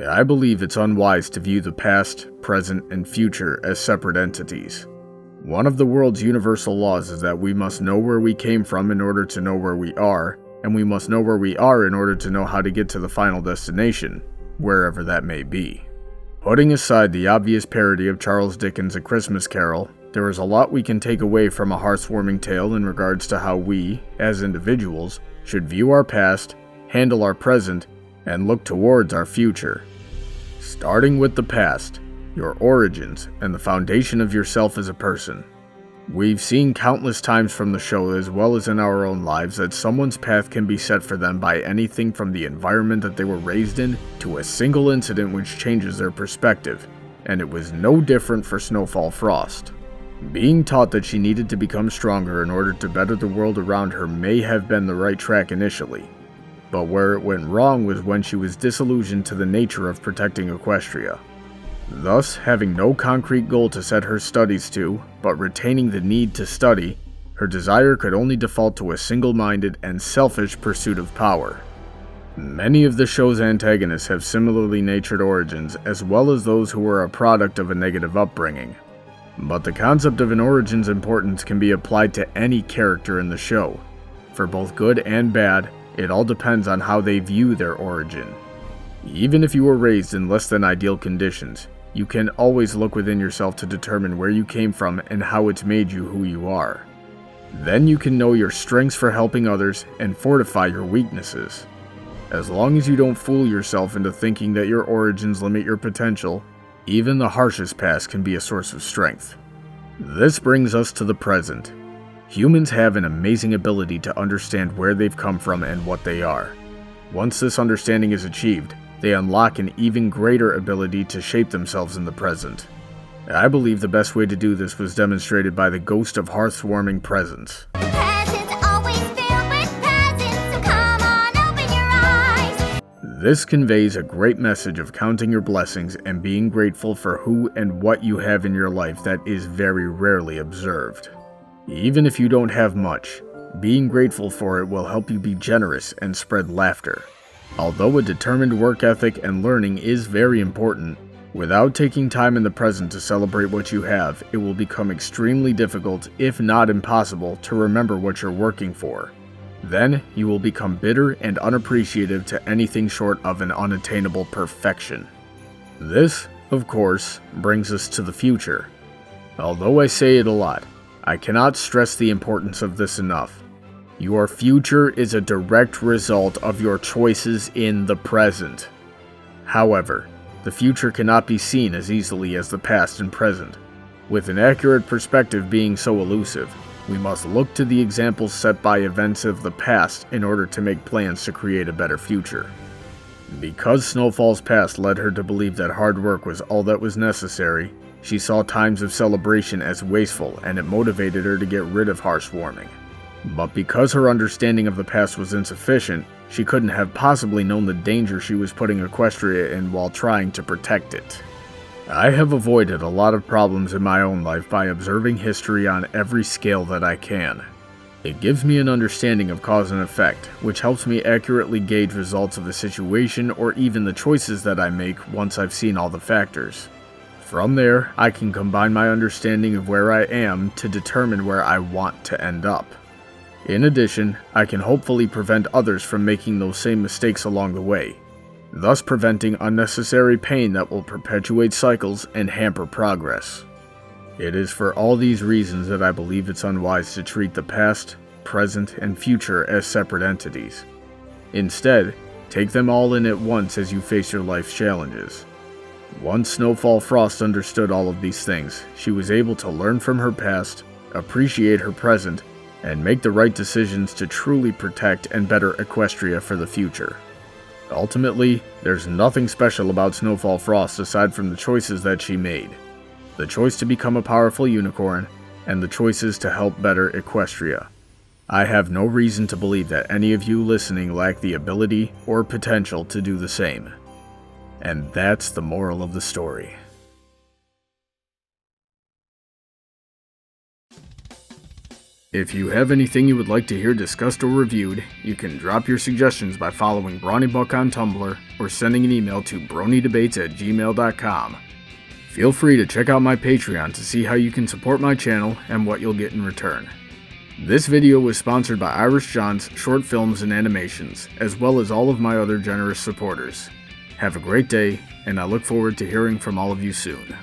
I believe it's unwise to view the past, present, and future as separate entities. One of the world's universal laws is that we must know where we came from in order to know where we are, and we must know where we are in order to know how to get to the final destination, wherever that may be. Putting aside the obvious parody of Charles Dickens' A Christmas Carol, there is a lot we can take away from a hearthwarming tale in regards to how we, as individuals, should view our past, handle our present, and look towards our future. Starting with the past, your origins, and the foundation of yourself as a person. We've seen countless times from the show as well as in our own lives that someone's path can be set for them by anything from the environment that they were raised in to a single incident which changes their perspective, and it was no different for Snowfall Frost. Being taught that she needed to become stronger in order to better the world around her may have been the right track initially, but where it went wrong was when she was disillusioned to the nature of protecting Equestria. Thus, having no concrete goal to set her studies to, but retaining the need to study, her desire could only default to a single-minded and selfish pursuit of power. Many of the show's antagonists have similarly natured origins, as well as those who were a product of a negative upbringing. But the concept of an origin's importance can be applied to any character in the show. For both good and bad, it all depends on how they view their origin. Even if you were raised in less than ideal conditions, you can always look within yourself to determine where you came from and how it's made you who you are. Then you can know your strengths for helping others and fortify your weaknesses. As long as you don't fool yourself into thinking that your origins limit your potential, even the harshest past can be a source of strength. This brings us to the present. Humans have an amazing ability to understand where they've come from and what they are. Once this understanding is achieved, they unlock an even greater ability to shape themselves in the present. I believe the best way to do this was demonstrated by the Ghost of Hearthwarming Presents. This conveys a great message of counting your blessings and being grateful for who and what you have in your life that is very rarely observed. Even if you don't have much, being grateful for it will help you be generous and spread laughter. Although a determined work ethic and learning is very important, without taking time in the present to celebrate what you have, it will become extremely difficult, if not impossible, to remember what you're working for. Then, you will become bitter and unappreciative to anything short of an unattainable perfection. This, of course, brings us to the future. Although I say it a lot, I cannot stress the importance of this enough. Your future is a direct result of your choices in the present. However, the future cannot be seen as easily as the past and present. With an accurate perspective being so elusive, we must look to the examples set by events of the past in order to make plans to create a better future. Because Snowfall's past led her to believe that hard work was all that was necessary, she saw times of celebration as wasteful, and it motivated her to get rid of hearthwarming. But because her understanding of the past was insufficient, she couldn't have possibly known the danger she was putting Equestria in while trying to protect it. I have avoided a lot of problems in my own life by observing history on every scale that I can. It gives me an understanding of cause and effect, which helps me accurately gauge results of a situation or even the choices that I make once I've seen all the factors. From there, I can combine my understanding of where I am to determine where I want to end up. In addition, I can hopefully prevent others from making those same mistakes along the way, thus preventing unnecessary pain that will perpetuate cycles and hamper progress. It is for all these reasons that I believe it's unwise to treat the past, present, and future as separate entities. Instead, take them all in at once as you face your life's challenges. Once Snowfall Frost understood all of these things, she was able to learn from her past, appreciate her present, and make the right decisions to truly protect and better Equestria for the future. Ultimately, there's nothing special about Snowfall Frost aside from the choices that she made. The choice to become a powerful unicorn, and the choices to help better Equestria. I have no reason to believe that any of you listening lack the ability or potential to do the same. And that's the moral of the story. If you have anything you would like to hear discussed or reviewed, you can drop your suggestions by following Brawny on Tumblr or sending an email to bronydebates@gmail.com. Feel free to check out my Patreon to see how you can support my channel and what you'll get in return. This video was sponsored by Irish John's Short Films and Animations, as well as all of my other generous supporters. Have a great day, and I look forward to hearing from all of you soon.